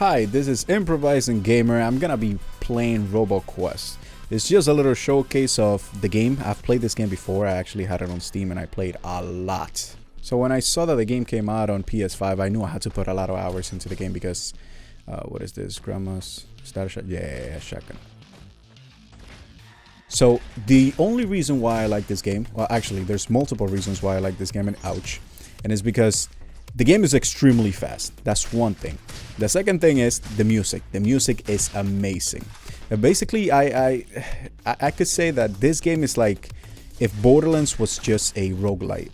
Hi, this is Improvising Gamer. I'm gonna be playing roboquest. It's just a little showcase of the game. I've played this game before. I actually had it on Steam and I played a lot. So when I saw that the game came out on PS5, I knew I had to put a lot of hours into the game because what is this? Grandma's status shot? Yeah, shotgun. So the only reason why I like this game, well actually there's multiple reasons why I like this game, and ouch, and it's because the game is extremely fast. That's one thing. The second thing is the music. The music is amazing. Basically, I could say that this game is like if Borderlands was just a roguelike.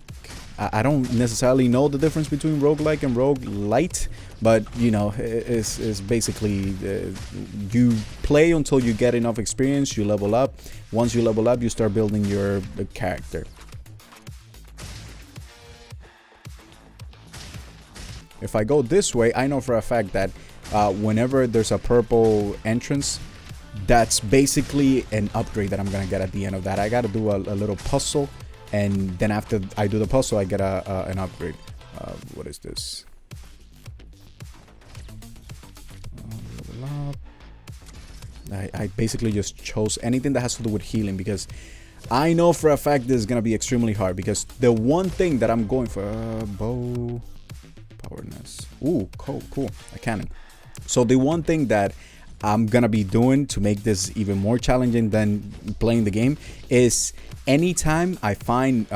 I don't necessarily know the difference between roguelike and roguelite, but you know, it's basically you play until you get enough experience, you level up. Once you level up, you start building your character. If I go this way, I know for a fact that whenever there's a purple entrance, that's basically an upgrade that I'm gonna get at the end of that. I gotta do a little puzzle, and then after I do the puzzle, I get an upgrade. What is this? I basically just chose anything that has to do with healing because I know for a fact this is gonna be extremely hard, because the one thing that I'm going for bow powerness. Ooh, cool, a cannon. So the one thing that I'm gonna be doing to make this even more challenging than playing the game is anytime I find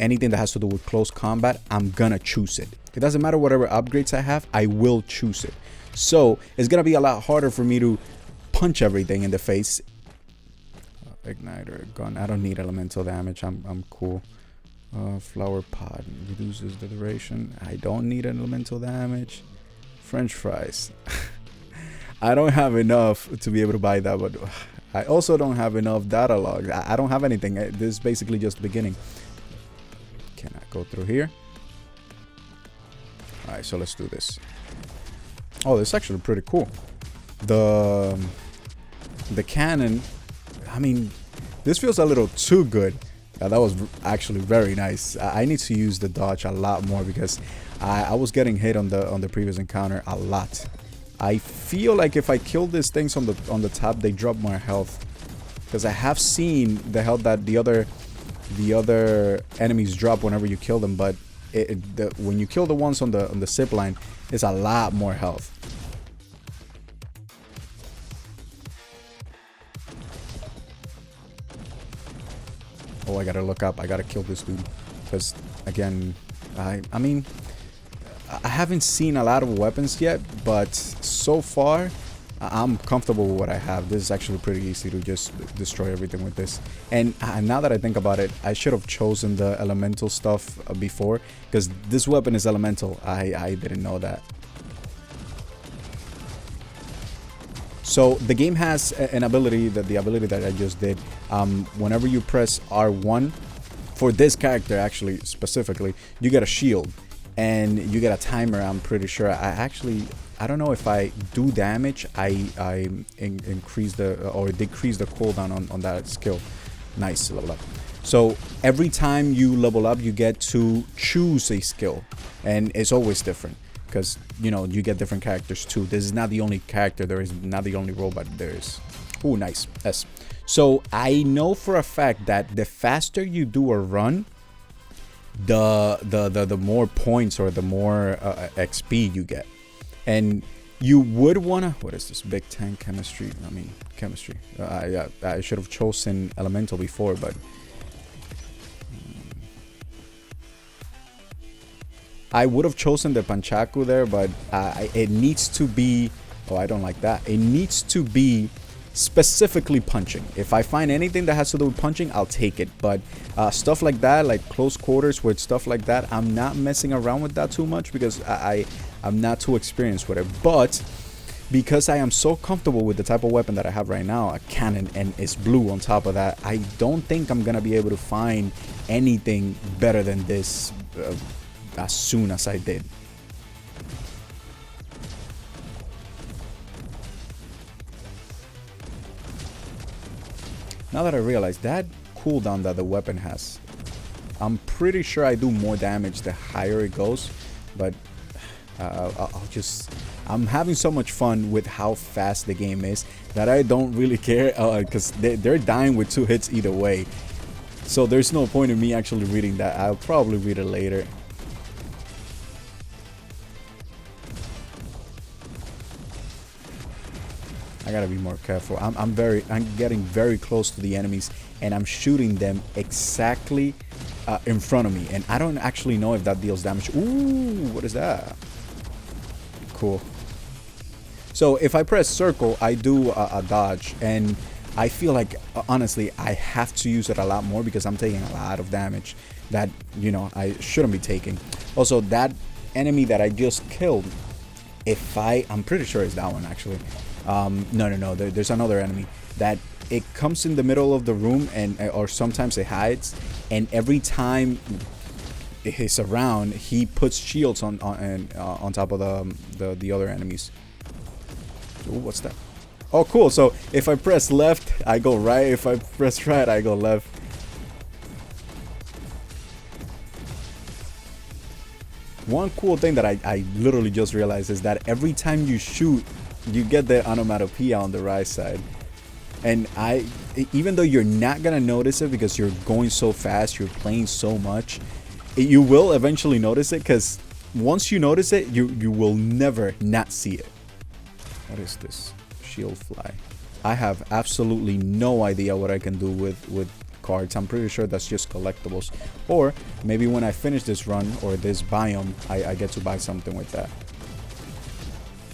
anything that has to do with close combat, I'm gonna choose it. It doesn't matter whatever upgrades I have, I will choose it. So it's gonna be a lot harder for me to punch everything in the face. Igniter gun. I don't need elemental damage. I'm cool. Flower pot reduces the duration. I don't need elemental damage. French fries. I don't have enough to be able to buy that, but I also don't have enough data logs. I don't have anything. This is basically just the beginning. Can I go through here? Alright, so let's do this. Oh, this is actually pretty cool. The cannon, I mean, this feels a little too good. That was actually very nice. I need to use the dodge a lot more because I was getting hit on the previous encounter a lot. I feel like if I kill these things on the top, they drop more health, because I have seen the health that the other enemies drop whenever you kill them, but when you kill the ones on the zip line, it's a lot more health. Oh, I gotta look up. I gotta kill this dude, because again, I mean, I haven't seen a lot of weapons yet, but so far I'm comfortable with what I have. This is actually pretty easy to just destroy everything with this. And now that I think about it, I should have chosen the elemental stuff before, because this weapon is elemental. I didn't know that. So the game has an ability, the ability that I just did. Whenever you press R1, for this character actually specifically, you get a shield and you get a timer. I'm pretty sure. I don't know if I do damage, I increase or decrease the cooldown on that skill. Nice, level up. So every time you level up, you get to choose a skill, and it's always different, because you know you get different characters too. This is not the only character there is, not the only robot there is. Oh, nice. Yes. So I know for a fact that the faster you do a run, the more points or the more XP you get. And you would wanna, what is this? Big tank chemistry. I mean chemistry. Yeah, I should have chosen elemental before, but I would have chosen the Panchaku there, but it needs to be... Oh, I don't like that. It needs to be specifically punching. If I find anything that has to do with punching, I'll take it. But stuff like that, like close quarters with stuff like that, I'm not messing around with that too much, because I'm not too experienced with it. But because I am so comfortable with the type of weapon that I have right now, a cannon, and it's blue on top of that, I don't think I'm gonna be able to find anything better than this as soon as I did. Now that I realize that cooldown that the weapon has, I'm pretty sure I do more damage the higher it goes, but I'm having so much fun with how fast the game is that I don't really care, because they're dying with 2 hits either way. So there's no point in me actually reading that. I'll probably read it later. I gotta be more careful. I'm getting very close to the enemies, and I'm shooting them exactly in front of me, and I don't actually know if that deals damage. Ooh, what is that? Cool. So if I press circle, I do a dodge, and I feel like, honestly, I have to use it a lot more because I'm taking a lot of damage that, you know, I shouldn't be taking. Also, that enemy that I just killed, I'm pretty sure it's that one actually. No, there's another enemy that it comes in the middle of the room, and or sometimes it hides, and every time he's around, he puts shields on top of the other enemies. Ooh, what's that? Oh, cool. So if I press left, I go right. If I press right, I go left. One cool thing that I literally just realized is that every time you shoot, you get the onomatopoeia on the right side. And even though you're not gonna notice it because you're going so fast, you're playing so much, you will eventually notice it, because once you notice it, you will never not see it. What is this? Shield fly. I have absolutely no idea what I can do with cards. I'm pretty sure that's just collectibles, or maybe when I finish this run or this biome, I get to buy something with that.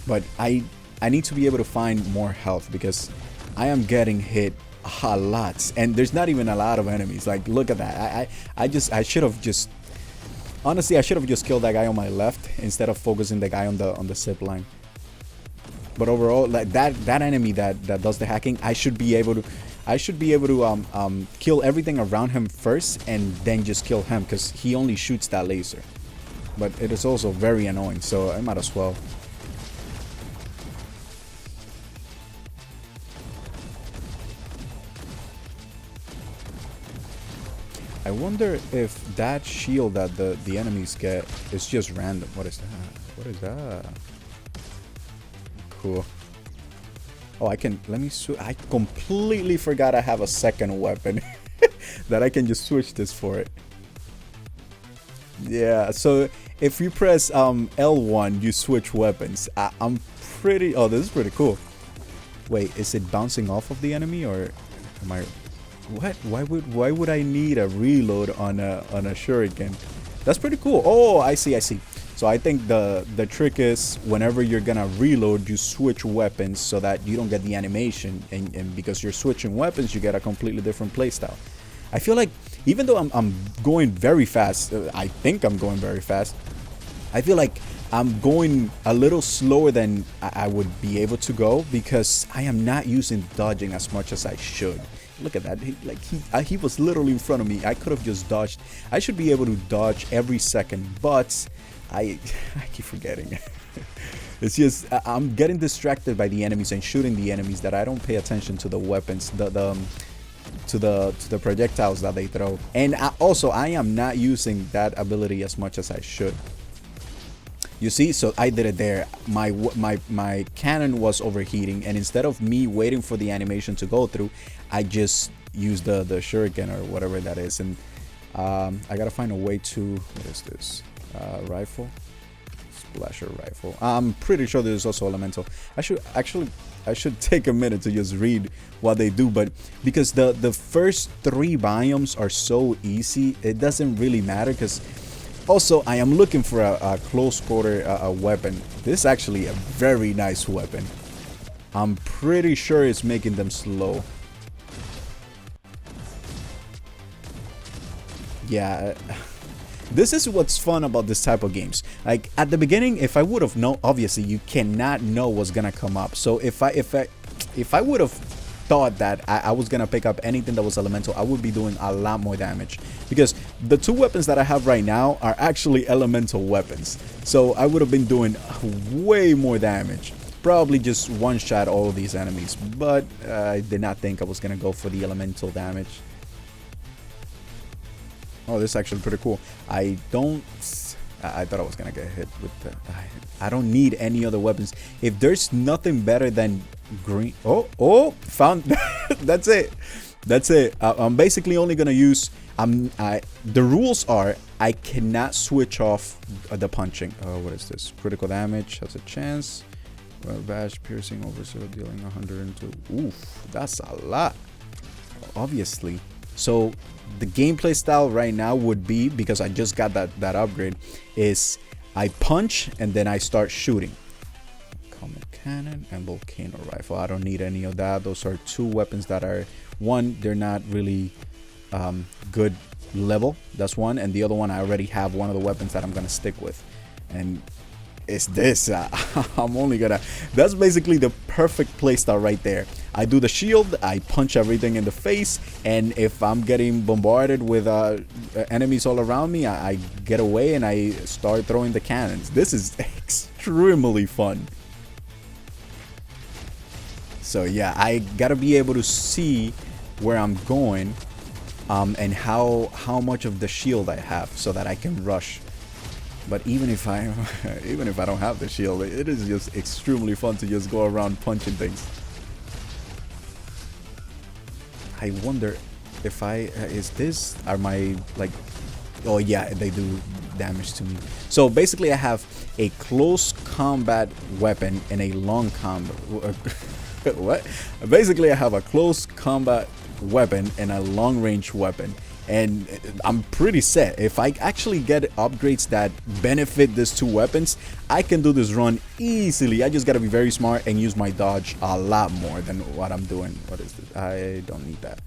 But I need to be able to find more health, because I am getting hit a lot, and there's not even a lot of enemies. Like, look at that. I should have just, honestly, I should have just killed that guy on my left instead of focusing the guy on the zip line. But overall, like that enemy that does the hacking, I should be able to kill everything around him first and then just kill him, because he only shoots that laser. But it is also very annoying, so I might as well. I wonder if that shield that the enemies get is just random. What is that? What is that? Cool. Oh, I completely forgot I have a second weapon that I can just switch this for it. Yeah, so if you press L1, you switch weapons. I'm pretty... Oh, this is pretty cool. Wait, is it bouncing off of the enemy, or am I... What? Why would I need a reload on a shuriken? That's pretty cool. Oh, I see. So I think the trick is, whenever you're gonna reload, you switch weapons so that you don't get the animation, and because you're switching weapons, you get a completely different playstyle. I feel like, even though I'm going very fast, I think I'm going very fast, I feel like I'm going a little slower than I would be able to go, because I am not using dodging as much as I should. Look at that. He was literally in front of me. I could have just dodged. I should be able to dodge every second, but I keep forgetting. It's just I'm getting distracted by the enemies and shooting the enemies, that I don't pay attention to the weapons, to the projectiles that they throw. And I am not using that ability as much as I should. You see, so I did it there. My cannon was overheating, and instead of me waiting for the animation to go through, I just used the shuriken or whatever that is. And I gotta find a way to, what is this? Rifle, splasher rifle. I'm pretty sure there's also elemental. I should take a minute to just read what they do, but because the first 3 biomes are so easy, it doesn't really matter, because also I am looking for a close quarter weapon. This is actually a very nice weapon. I'm pretty sure it's making them slow. Yeah, this is what's fun about this type of games. Like, at the beginning, if I would have known, obviously you cannot know what's gonna come up. So if I would have thought that I was gonna pick up anything that was elemental, I would be doing a lot more damage, because the 2 weapons that I have right now are actually elemental weapons. So I would have been doing way more damage. Probably just one-shot all of these enemies, but I did not think I was gonna go for the elemental damage. Oh, this is actually pretty cool. I don't I thought I was gonna get hit with the. I don't need any other weapons. If there's nothing better than green. Oh, found. That's it. That's it. I'm basically only gonna use. The rules are I cannot switch off the punching. What is this? Critical damage has a chance. Bash piercing over 0 dealing 102. Oof, that's a lot. Obviously. So the gameplay style right now would be, because I just got that upgrade, is I punch and then I start shooting. Comet cannon and volcano rifle. I don't need any of that. Those are two weapons that are, one, they're not really good level. That's one. And the other one, I already have one of the weapons that I'm gonna stick with. And it's this. I'm only gonna. That's basically the perfect playstyle right there. I do the shield, I punch everything in the face, and if I'm getting bombarded with enemies all around me, I get away and I start throwing the cannons. This is extremely fun. So yeah, I gotta be able to see where I'm going, and how much of the shield I have so that I can rush. But even if I don't have the shield, it is just extremely fun to just go around punching things. I wonder if are my, like, oh yeah, they do damage to me. So basically I have a close combat weapon and a long combat. What? Basically I have a close combat weapon and a long range weapon. And I'm pretty set. If I actually get upgrades that benefit these two weapons, I can do this run easily. I just gotta be very smart and use my dodge a lot more than what I'm doing. What is this? I don't need that.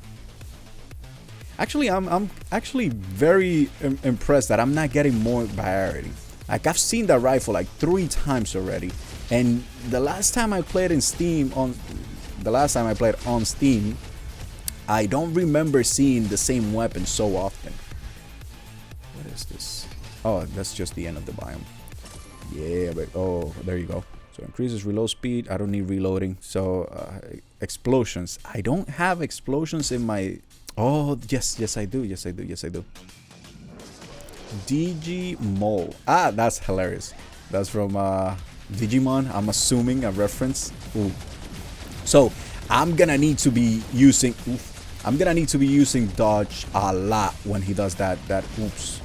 Actually, I'm actually very impressed that I'm not getting more variety. Like, I've seen that rifle like 3 times already, and the last time I played on Steam, I don't remember seeing the same weapon so often. What is this? Oh, that's just the end of the biome. Yeah, but oh, there you go. So increases reload speed. I don't need reloading. So explosions. I don't have explosions in my. Oh, yes, I do. Yes, I do. Digimon. Ah, that's hilarious. That's from Digimon. I'm assuming a reference. Ooh. So I'm gonna need to be using. I'm gonna need to be using dodge a lot when he does that oops.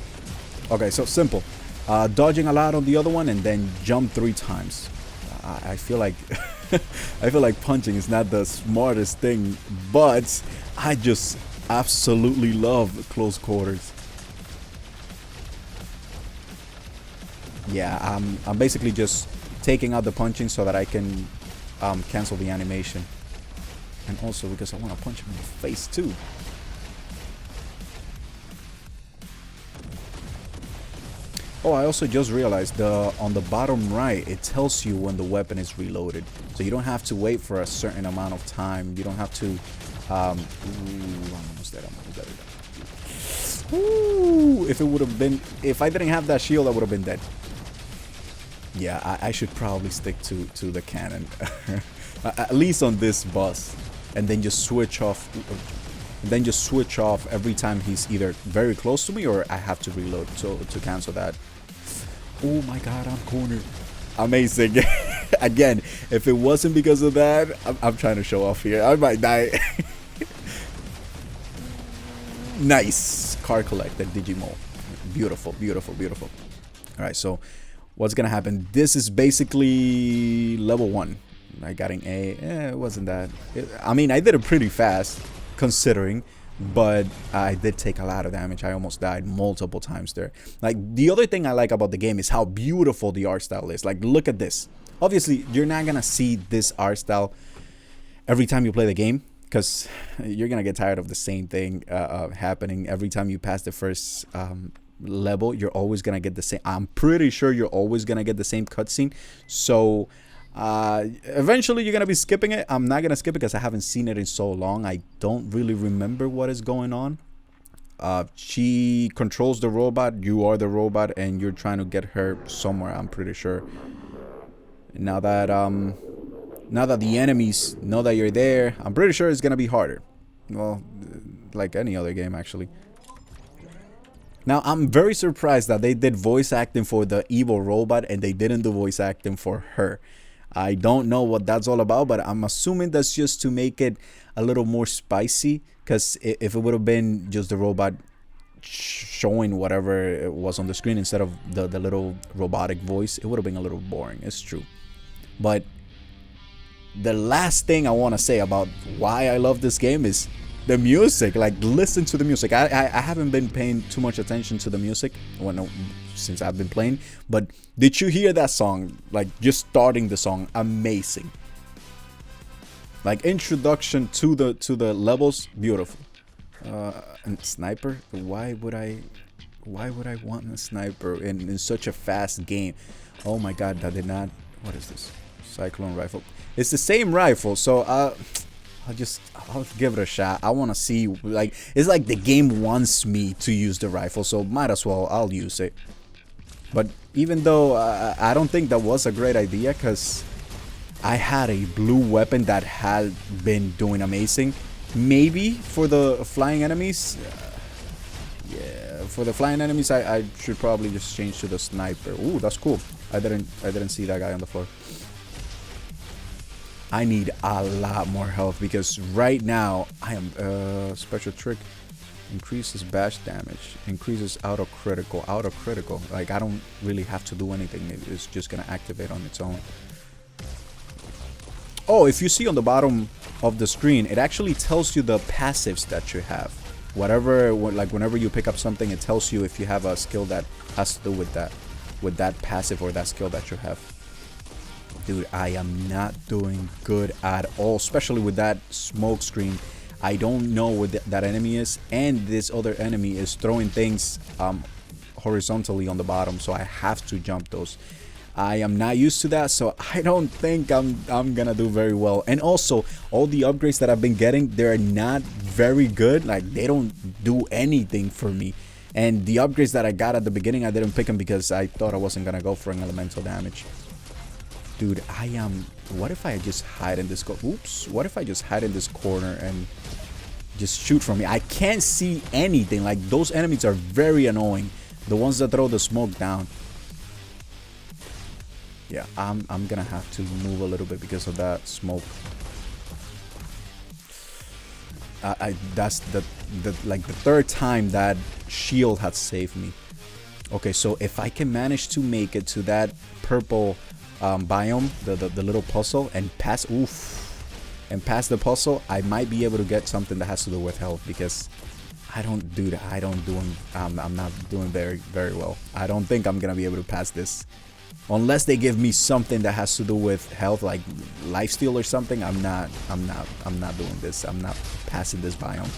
Okay, so simple. Dodging a lot on the other one and then jump 3 times. I feel like I feel like punching is not the smartest thing, but I just absolutely love close quarters. Yeah, I'm basically just taking out the punching so that I can cancel the animation. And also because I want to punch him in the face too. Oh, I also just realized on the bottom right, it tells you when the weapon is reloaded. So you don't have to wait for a certain amount of time. You don't have to... I'm almost dead. Ooh, if I didn't have that shield, I would have been dead. Yeah, I should probably stick to the cannon. At least on this boss. And then just switch off. Every time he's either very close to me or I have to reload to cancel that. Oh my god, I'm cornered. Amazing. Again, if it wasn't because of that, I'm trying to show off here. I might die. Nice. Card collected, Digimon. Beautiful. Alright, so what's gonna happen? This is basically level 1. I got an A. It wasn't that. I mean, I did it pretty fast, considering, but I did take a lot of damage. I almost died multiple times there. Like, the other thing I like about the game is how beautiful the art style is. Like, look at this. Obviously, you're not gonna see this art style every time you play the game, because you're gonna get tired of the same thing happening every time you pass the first level. You're always gonna get the same. I'm pretty sure you're always gonna get the same cutscene. So eventually you're gonna be skipping it. I'm not gonna skip it because I haven't seen it in so long. I don't really remember what is going on. She controls the robot, you are the robot, and you're trying to get her somewhere, I'm pretty sure. Now that the enemies know that you're there, I'm pretty sure it's gonna be harder. Well, like any other game, actually. Now, I'm very surprised that they did voice acting for the evil robot and they didn't do voice acting for her. I don't know what that's all about, but I'm assuming that's just to make it a little more spicy. Because if it would have been just the robot showing whatever it was on the screen instead of the little robotic voice, it would have been a little boring. It's true. But the last thing I want to say about why I love this game is the music. Like, listen to the music. I haven't been paying too much attention to the music since I've been playing, but did you hear that song? Like, just starting the song, amazing. Like, introduction to the levels, beautiful. And sniper, why would I want a sniper in such a fast game? Oh my god, that did not. What is this? Cyclone rifle. It's the same rifle, so I'll give it a shot. I want to see, like, it's like the game wants me to use the rifle, so might as well I'll use it. But even though I don't think that was a great idea, because I had a blue weapon that had been doing amazing. Maybe for the flying enemies, yeah, for the flying enemies, I should probably just change to the sniper. Ooh, that's cool. I didn't see that guy on the floor. I need a lot more health because right now I am special trick increases bash damage, increases auto critical. Like, I don't really have to do anything. It's just gonna activate on its own. Oh, if you see on the bottom of the screen, it actually tells you the passives that you have. Like whenever you pick up something, it tells you if you have a skill that has to do with that passive or that skill that you have. Dude, I am not doing good at all, especially with that smoke screen. I don't know what that enemy is, and this other enemy is throwing things horizontally on the bottom, so I have to jump those. I am not used to that, so I don't think I'm gonna do very well. And also, all the upgrades that I've been getting, they're not very good. Like, they don't do anything for me. And the upgrades that I got at the beginning, I didn't pick them because I thought I wasn't gonna go for an elemental damage. Dude, what if I just hide in this what if I just hide in this corner and just shoot from me? I can't see anything. Like, those enemies are very annoying, the ones that throw the smoke down. Yeah, I'm gonna have to move a little bit because of that smoke. That's like the third time that shield had saved me. Okay, so if I can manage to make it to that purple biome, the little puzzle, and pass the puzzle, I might be able to get something that has to do with health, because I'm not doing very well. I don't think I'm gonna be able to pass this unless they give me something that has to do with health, like lifesteal or something. I'm not doing this. I'm not passing this biome.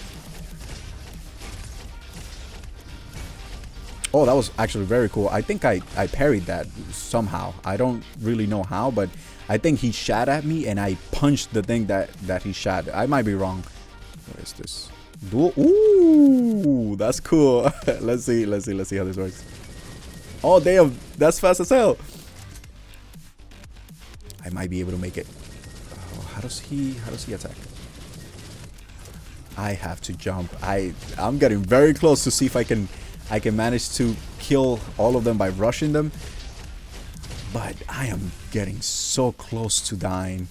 Oh, that was actually very cool. I think I parried that somehow. I don't really know how, but I think he shot at me and I punched the thing that he shot. I might be wrong. What is this? Dual. Ooh, that's cool. Let's see how this works. Oh damn, that's fast as hell. I might be able to make it. Oh, how does he attack? I have to jump. I'm getting very close to see if I can manage to kill all of them by rushing them. But I am getting so close to dying.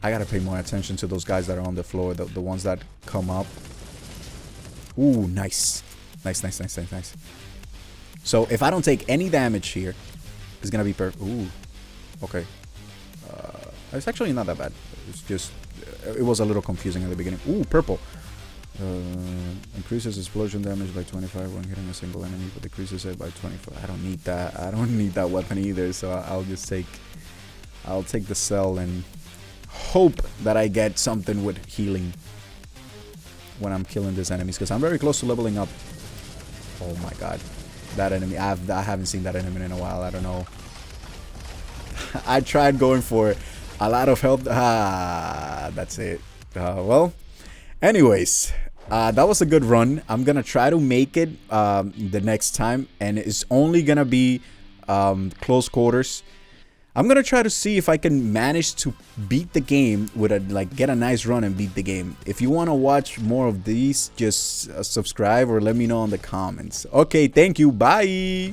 I gotta pay more attention to those guys that are on the floor, the ones that come up. Ooh, nice. Nice. So if I don't take any damage here, it's gonna be perfect. Ooh, okay. It's actually not that bad. It's just, it was a little confusing at the beginning. Ooh, purple. Increases explosion damage by 25 when hitting a single enemy, but decreases it by 25. I don't need that. I don't need that weapon either. So I'll take the cell and hope that I get something with healing when I'm killing these enemies, because I'm very close to leveling up. Oh my god, that enemy! I haven't seen that enemy in a while. I don't know. I tried going for a lot of health. That's it. Well, anyways, that was a good run. I'm gonna try to make it the next time, and it's only gonna be close quarters. I'm gonna try to see if I can manage to beat the game with a like get a nice run and beat the game. If you want to watch more of these, just subscribe or let me know in the comments. Okay, thank you. Bye.